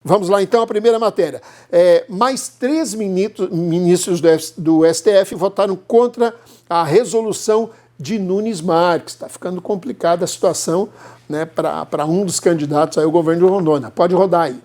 Vamos lá, então, a primeira matéria. Mais 3 ministros do STF votaram contra a resolução de Nunes Marques. Está ficando complicada a situação, né, para um dos candidatos ao governo de Rondônia. Pode rodar aí.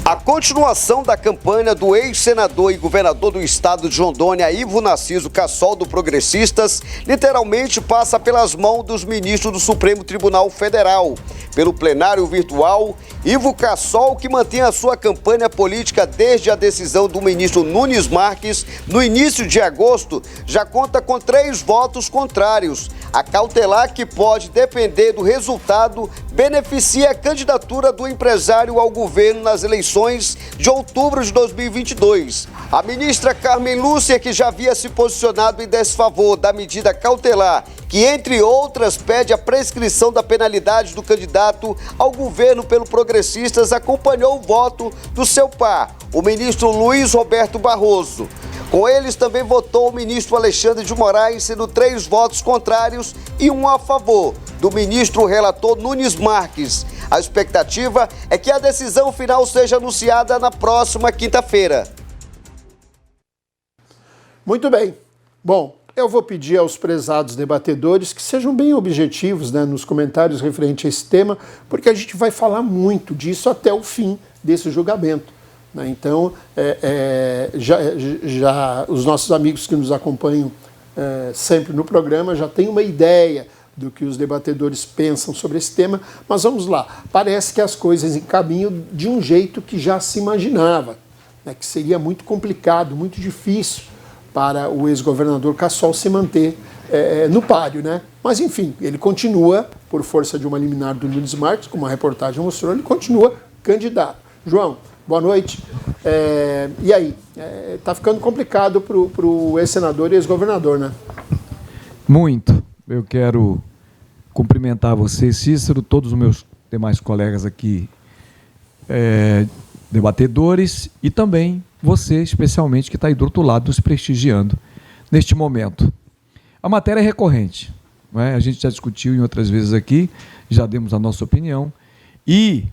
A continuação da campanha do ex-senador e governador do estado de Rondônia, Ivo Narciso Cassol, do Progressistas, literalmente passa pelas mãos dos ministros do Supremo Tribunal Federal. Pelo plenário virtual, Ivo Cassol, que mantém a sua campanha política desde a decisão do ministro Nunes Marques, no início de agosto, já conta com 3 votos contrários. A cautelar, que pode depender do resultado, beneficia a candidatura do empresário ao governo nas eleições de outubro de 2022. A ministra Carmen Lúcia, que já havia se posicionado em desfavor da medida cautelar, que, entre outras, pede a prescrição da penalidade do candidato ao governo pelo Progressistas, acompanhou o voto do seu par, o ministro Luiz Roberto Barroso. Com eles também votou o ministro Alexandre de Moraes, sendo 3 votos contrários e 1 a favor do ministro relator Nunes Marques. A expectativa é que a decisão final seja anunciada na próxima quinta-feira. Muito bem. Bom, eu vou pedir aos prezados debatedores que sejam bem objetivos, né, nos comentários referente a esse tema, porque a gente vai falar muito disso até o fim desse julgamento. Então, já os nossos amigos que nos acompanham sempre no programa já têm uma ideia do que os debatedores pensam sobre esse tema, mas vamos lá. Parece que as coisas encaminham de um jeito que já se imaginava, né, que seria muito complicado, muito difícil para o ex-governador Cassol se manter no páreo, né? Mas, enfim, ele continua, por força de uma liminar do Nunes Marques, como a reportagem mostrou, ele continua candidato. João, boa noite. E aí? Está ficando complicado para o ex-senador e ex-governador, né? Muito. Eu quero cumprimentar você, Cícero, todos os meus demais colegas aqui, debatedores, e também você, especialmente, que está aí do outro lado, nos prestigiando neste momento. A matéria é recorrente, não é? A gente já discutiu em outras vezes aqui, já demos a nossa opinião, e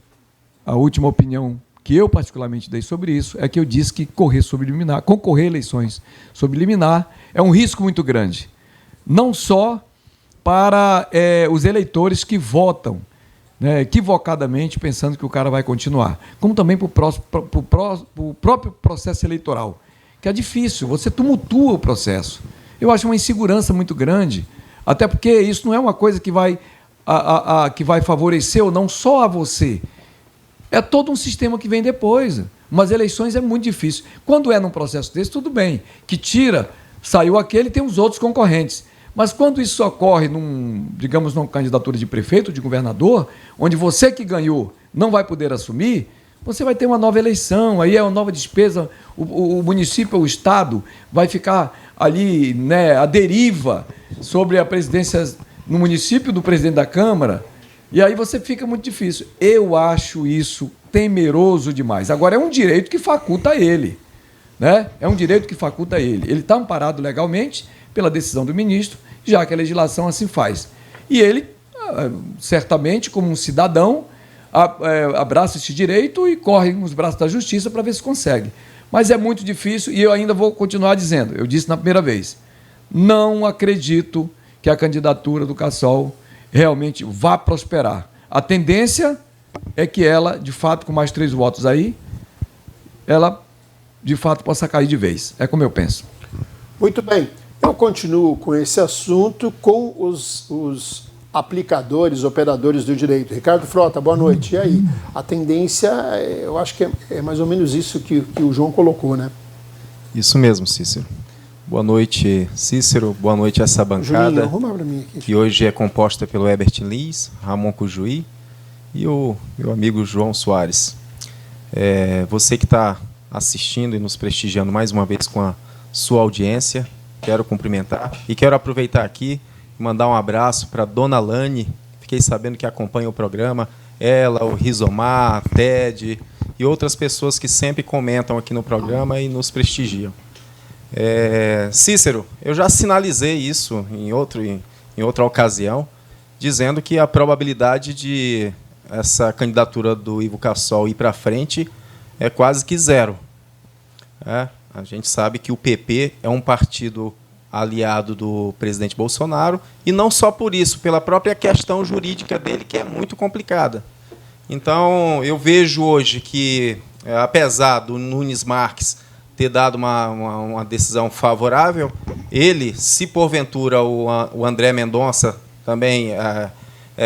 a última opinião que eu particularmente dei sobre isso é que eu disse que concorrer a eleições sob liminar é um risco muito grande, não só para os eleitores que votam, né, equivocadamente pensando que o cara vai continuar, como também para o próprio processo eleitoral, que é difícil, você tumultua o processo. Eu acho uma insegurança muito grande, até porque isso não é uma coisa que vai favorecer ou não só a você, é todo um sistema que vem depois. Umas eleições é muito difícil. Quando é num processo desse, tudo bem, que saiu aquele e tem os outros concorrentes. Mas quando isso ocorre numa candidatura de prefeito, de governador, onde você que ganhou não vai poder assumir, você vai ter uma nova eleição, aí é uma nova despesa, o município, o Estado, vai ficar ali, né, à deriva sobre a presidência no município do presidente da Câmara, e aí você fica muito difícil. Eu acho isso temeroso demais. Agora, é um direito que faculta ele, né? É um direito que faculta ele. Ele está amparado legalmente pela decisão do ministro, já que a legislação assim faz. E ele, certamente, como um cidadão, abraça esse direito e corre nos braços da justiça para ver se consegue. Mas é muito difícil e eu ainda vou continuar dizendo, eu disse na primeira vez, não acredito que a candidatura do Cassol realmente vá prosperar. A tendência é que ela, de fato, com mais 3 votos aí, ela, de fato, possa cair de vez. É como eu penso. Muito bem. Eu continuo com esse assunto com os aplicadores, operadores do direito. Ricardo Frota, boa noite. E aí? A tendência, eu acho que é mais ou menos isso que o João colocou, né? Isso mesmo, Cícero. Boa noite, Cícero. Boa noite a essa bancada, Juninho, arruma pra mim aqui, que hoje é composta pelo Herbert Lins, Ramon Cujuí e o meu amigo João Soares. Você que está assistindo e nos prestigiando mais uma vez com a sua audiência, quero cumprimentar e quero aproveitar aqui e mandar um abraço para a Dona Lani. Fiquei sabendo que acompanha o programa, ela, o Rizomar, a Ted e outras pessoas que sempre comentam aqui no programa e nos prestigiam. Cícero, eu já sinalizei isso em outra ocasião, dizendo que a probabilidade de essa candidatura do Ivo Cassol ir para frente é quase que zero. A gente sabe que o PP é um partido aliado do presidente Bolsonaro, e não só por isso, pela própria questão jurídica dele, que é muito complicada. Então, eu vejo hoje que, apesar do Nunes Marques ter dado uma decisão favorável, ele, se porventura o André Mendonça também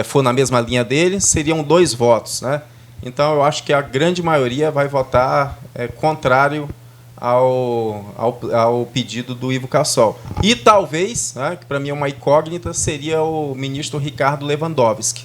for na mesma linha dele, seriam 2 votos, né? Então, eu acho que a grande maioria vai votar contrário ao pedido do Ivo Cassol. E talvez, né, que para mim é uma incógnita, seria o ministro Ricardo Lewandowski.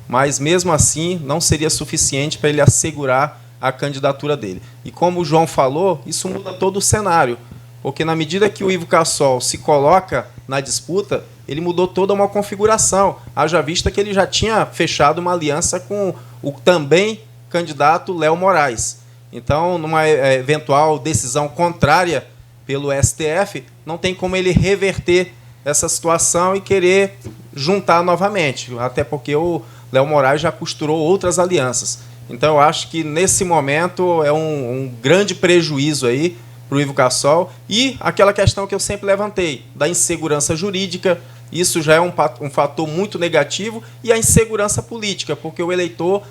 Mas, mesmo assim, não seria suficiente para ele assegurar a candidatura dele. E como o João falou, isso muda todo o cenário, porque na medida que o Ivo Cassol se coloca na disputa, ele mudou toda uma configuração, haja vista que ele já tinha fechado uma aliança com o também candidato Léo Moraes. Então, numa eventual decisão contrária pelo STF, não tem como ele reverter essa situação e querer juntar novamente, até porque o Léo Moraes já costurou outras alianças. Então, eu acho que, nesse momento, é um grande prejuízo aí para o Ivo Cassol. E aquela questão que eu sempre levantei, da insegurança jurídica, isso já é um fator muito negativo, e a insegurança política, porque o eleitor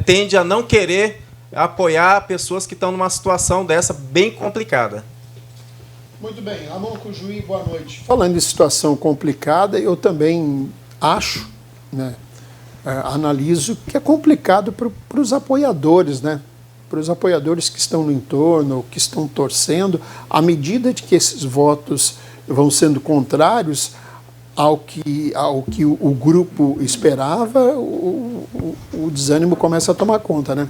tende a não querer apoiar pessoas que estão numa situação dessa bem complicada. Muito bem, Ramon Cujuí, boa noite. Falando em situação complicada, eu também acho, né, analiso que é complicado para os apoiadores, né? Para os apoiadores que estão no entorno, que estão torcendo, à medida de que esses votos vão sendo contrários ao que o grupo esperava, o desânimo começa a tomar conta, né?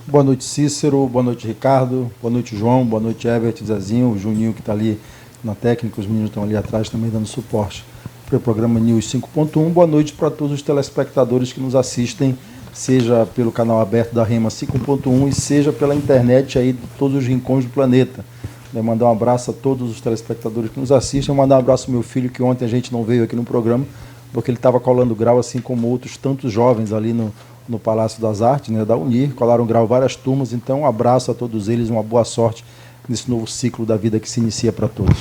Boa noite, Cícero. Boa noite, Ricardo. Boa noite, João. Boa noite, Herbert, Zezinho, o Juninho, que está ali na técnica. Os meninos estão ali atrás também dando suporte para o programa News 5.1. Boa noite para todos os telespectadores que nos assistem, seja pelo canal aberto da Rema 5.1 e seja pela internet aí de todos os rincões do planeta. Vou mandar um abraço a todos os telespectadores que nos assistem. Vou mandar um abraço ao meu filho, que ontem a gente não veio aqui no programa, porque ele estava colando grau, assim como outros tantos jovens ali no Palácio das Artes, né, da Unir, colaram grau várias turmas. Então, um abraço a todos eles, uma boa sorte nesse novo ciclo da vida que se inicia para todos.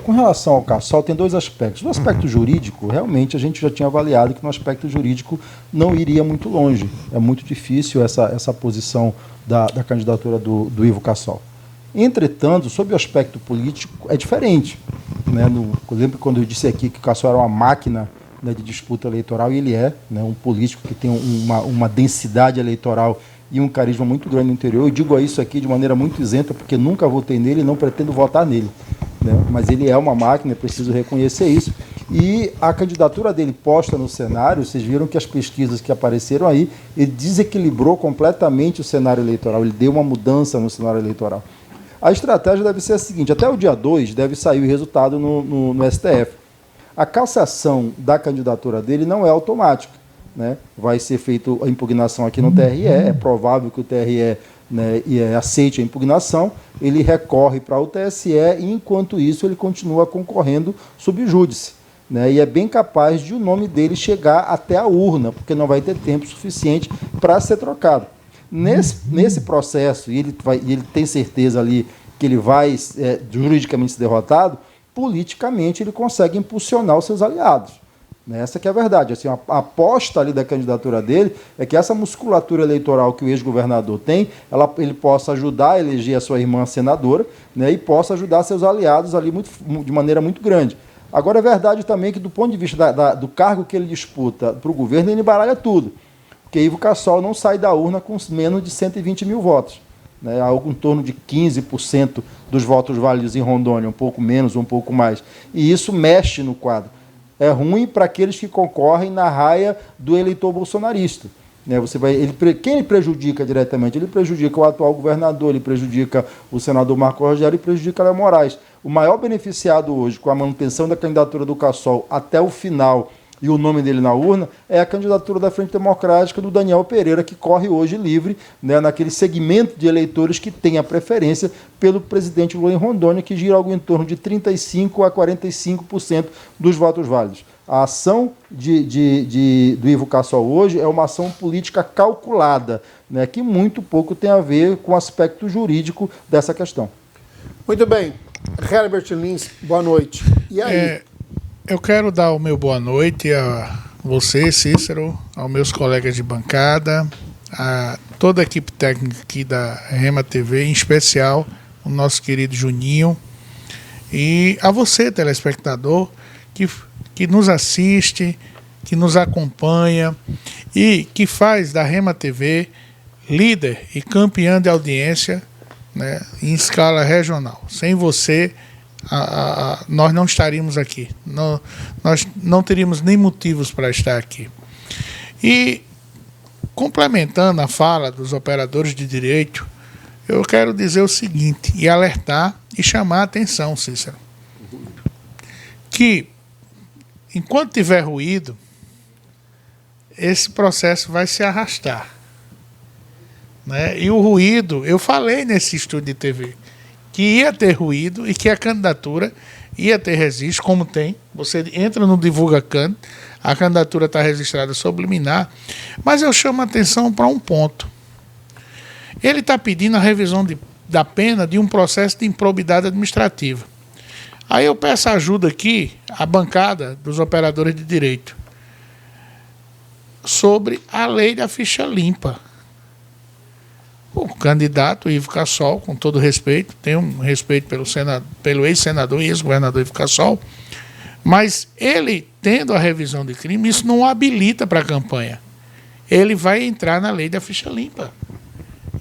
Com relação ao Cassol, tem 2 aspectos. No aspecto jurídico, realmente a gente já tinha avaliado que no aspecto jurídico não iria muito longe. É muito difícil essa posição da candidatura do Ivo Cassol. Entretanto, sob o aspecto político, é diferente, né? Eu lembro quando eu disse aqui que o Cassol era uma máquina, né, de disputa eleitoral, e ele é, né, um político que tem uma densidade eleitoral e um carisma muito grande no interior. Eu digo isso aqui de maneira muito isenta, porque nunca votei nele e não pretendo votar nele, né? Mas ele é uma máquina, é preciso reconhecer isso. E a candidatura dele posta no cenário, vocês viram que as pesquisas que apareceram aí, ele desequilibrou completamente o cenário eleitoral, ele deu uma mudança no cenário eleitoral. A estratégia deve ser a seguinte: até o dia 2 deve sair o resultado no STF. A cassação da candidatura dele não é automática, né? Vai ser feita a impugnação aqui no TRE, é provável que o TRE, né, aceite a impugnação, ele recorre para o TSE e, enquanto isso, ele continua concorrendo sub júdice, né? E é bem capaz de o nome dele chegar até a urna, porque não vai ter tempo suficiente para ser trocado. Nesse processo, e ele tem certeza ali que ele vai juridicamente ser derrotado, politicamente ele consegue impulsionar os seus aliados. Essa que é a verdade. Assim, a aposta ali da candidatura dele é que essa musculatura eleitoral que o ex-governador tem, ele possa ajudar a eleger a sua irmã senadora, né, e possa ajudar seus aliados ali de maneira muito grande. Agora, é verdade também que, do ponto de vista do cargo que ele disputa para o governo, ele embaralha tudo. Porque Ivo Cassol não sai da urna com menos de 120 mil votos. Né, algo em torno de 15% dos votos válidos em Rondônia, um pouco menos, um pouco mais. E isso mexe no quadro. É ruim para aqueles que concorrem na raia do eleitor bolsonarista. Né, quem ele prejudica diretamente? Ele prejudica o atual governador, ele prejudica o senador Marco Rogério e prejudica Léo Moraes. O maior beneficiado hoje com a manutenção da candidatura do Cassol até o final e o nome dele na urna é a candidatura da Frente Democrática do Daniel Pereira, que corre hoje livre, né, naquele segmento de eleitores que tem a preferência pelo presidente Lula em Rondônia, que gira algo em torno de 35% a 45% dos votos válidos. A ação do Ivo Cassol hoje é uma ação política calculada, né, que muito pouco tem a ver com o aspecto jurídico dessa questão. Muito bem. Herbert Lins, boa noite. E aí? Eu quero dar o meu boa noite a você, Cícero, aos meus colegas de bancada, a toda a equipe técnica aqui da Rema TV, em especial o nosso querido Juninho, e a você, telespectador, que nos assiste, que nos acompanha e que faz da Rema TV líder e campeã de audiência, né, em escala regional. Sem você, nós não estaríamos aqui. Nós não teríamos nem motivos para estar aqui. E, complementando a fala dos operadores de direito, eu quero dizer o seguinte, e alertar e chamar a atenção, Cícero, que, enquanto tiver ruído, esse processo vai se arrastar. Né? E o ruído, eu falei nesse estúdio de TV, que ia ter ruído e que a candidatura ia ter registro, como tem. Você entra no Divulga Can, a candidatura está registrada sob liminar, mas eu chamo a atenção para um ponto. Ele está pedindo a revisão da pena de um processo de improbidade administrativa. Aí eu peço ajuda aqui à bancada dos operadores de direito sobre a lei da ficha limpa. O candidato Ivo Cassol, com todo respeito, tem um respeito pelo ex-senador e ex-governador Ivo Cassol, mas ele, tendo a revisão de crime, isso não o habilita para a campanha. Ele vai entrar na lei da ficha limpa.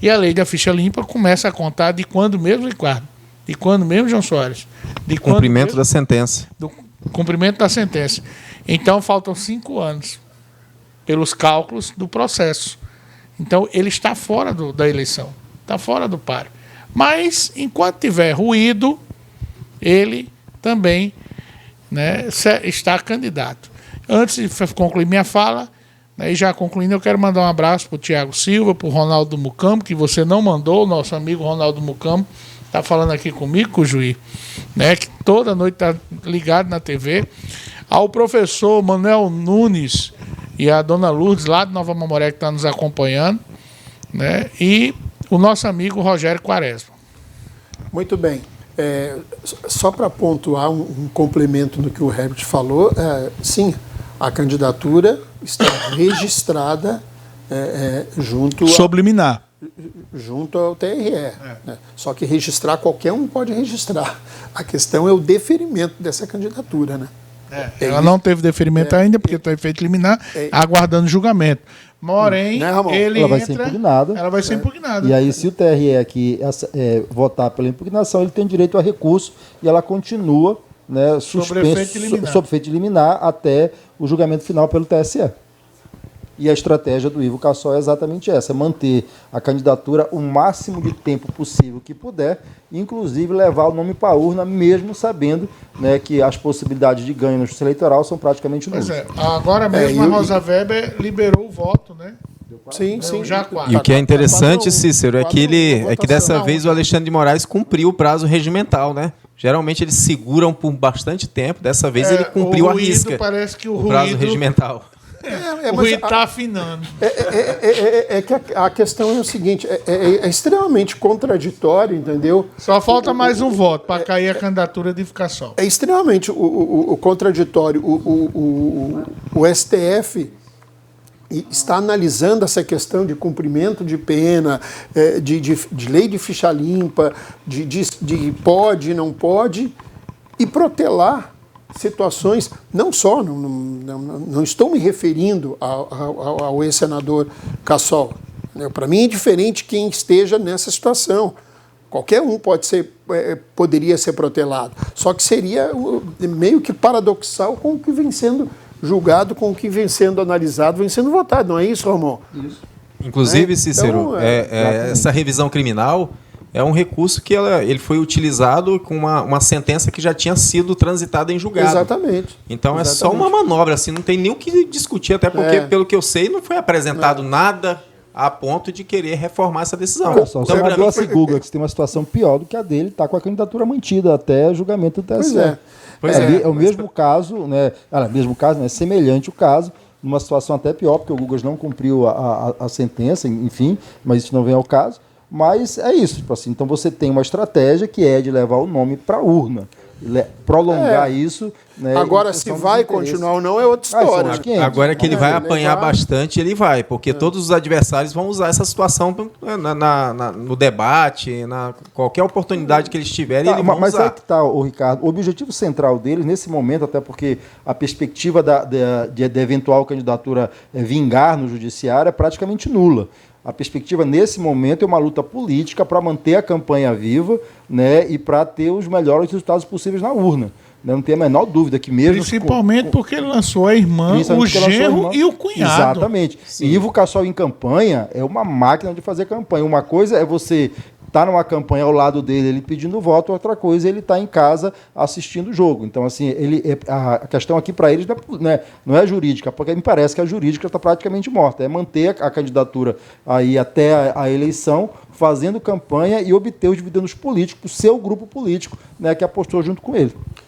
E a lei da ficha limpa começa a contar de quando mesmo, Ricardo? De quando mesmo, João Soares? De Cumprimento da sentença. Do cumprimento da sentença. Então, faltam 5 anos, pelos cálculos do processo. Então, ele está fora da eleição, está fora do páreo. Mas, enquanto tiver ruído, ele também, né, está candidato. Antes de concluir minha fala, né, e já concluindo, eu quero mandar um abraço para o Tiago Silva, para o Ronaldo Mucambo, que você não mandou, o nosso amigo Ronaldo Mucambo está falando aqui comigo, com o juiz, né, que toda noite está ligado na TV. Ao professor Manuel Nunes e a dona Lourdes, lá de Nova Mamoré, que está nos acompanhando, né? E o nosso amigo Rogério Quaresma. Muito bem. Só para pontuar um complemento no que o Herbert falou, sim, a candidatura está registrada Subliminar. Junto ao TRE. Né? Só que registrar, qualquer um pode registrar. A questão é o deferimento dessa candidatura, né? Ela não teve deferimento ainda, porque está efeito liminar, aguardando julgamento. Porém, ela vai ser impugnada. Ela vai ser impugnada. E aí, se o TRE aqui votar pela impugnação, ele tem direito a recurso e ela continua, né, sob efeito liminar até o julgamento final pelo TSE. E a estratégia do Ivo Cassol é exatamente essa, manter a candidatura o máximo de tempo possível que puder, inclusive levar o nome para a urna, mesmo sabendo, né, que as possibilidades de ganho no justiça eleitoral são praticamente nulas. Pois agora mesmo a Rosa Weber liberou o voto, né? Sim. Já 4. E o que é interessante, Cícero, é que dessa vez o Alexandre de Moraes cumpriu o prazo regimental, né? Geralmente eles seguram por bastante tempo, dessa vez ele cumpriu a risca. Parece que o prazo regimental. O ruído está afinando. Que a questão é o seguinte, é extremamente contraditório, entendeu? Só falta mais um voto para cair a candidatura de Ivo Cassol. É extremamente o contraditório. O STF está analisando essa questão de cumprimento de pena, de lei de ficha limpa, de pode, não pode, e protelar situações, não estou me referindo ao ex-senador Cassol. Para mim é diferente quem esteja nessa situação. Qualquer um poderia ser protelado. Só que seria meio que paradoxal com o que vem sendo julgado, com o que vem sendo analisado, vem sendo votado. Não é isso, Romão? Isso. Inclusive, Cícero, essa revisão criminal é um recurso que ele foi utilizado com uma sentença que já tinha sido transitada em julgado. Exatamente. Então é só uma manobra, assim, não tem nem o que discutir, até porque, pelo que eu sei, não foi apresentado nada a ponto de querer reformar essa decisão. Olha só, o Então, pra senador mim, foi- Guga, que tem uma situação pior do que a dele, está com a candidatura mantida até julgamento do TSE. Pois é. Pois é, É o mas- mesmo caso, né? Mesmo caso, né? Semelhante o caso, numa situação até pior, porque o Gugas não cumpriu a sentença, enfim, mas isso não vem ao caso. Mas é isso, tipo assim, então você tem uma estratégia que é de levar o nome para a urna, prolongar isso. Né, Agora, em se função vai dos interesses. continuar ou não é outra São história. os 500. Agora que ele É, vai ele apanhar vai- bastante, ele vai, porque todos os adversários vão usar essa situação no debate, na qualquer oportunidade que eles tiverem, Tá, eles vão mas usar. é que tá, o Ricardo, o objetivo central deles, nesse momento, até porque a perspectiva de eventual candidatura vingar no judiciário é praticamente nula. A perspectiva, nesse momento, é uma luta política para manter a campanha viva, né, e para ter os melhores resultados possíveis na urna. Não tem a menor dúvida que mesmo... Principalmente porque ele lançou a irmã, o Principalmente porque ela sua genro irmã. e o cunhado. Exatamente. E Ivo Cassol em campanha é uma máquina de fazer campanha. Uma coisa é você estar numa campanha ao lado dele, ele pedindo voto, outra coisa é ele estar em casa assistindo o jogo. Então, assim, a questão aqui para eles não é jurídica, porque me parece que a jurídica está praticamente morta. É manter a candidatura aí até a eleição, fazendo campanha e obter os dividendos políticos, o seu grupo político, né, que apostou junto com ele.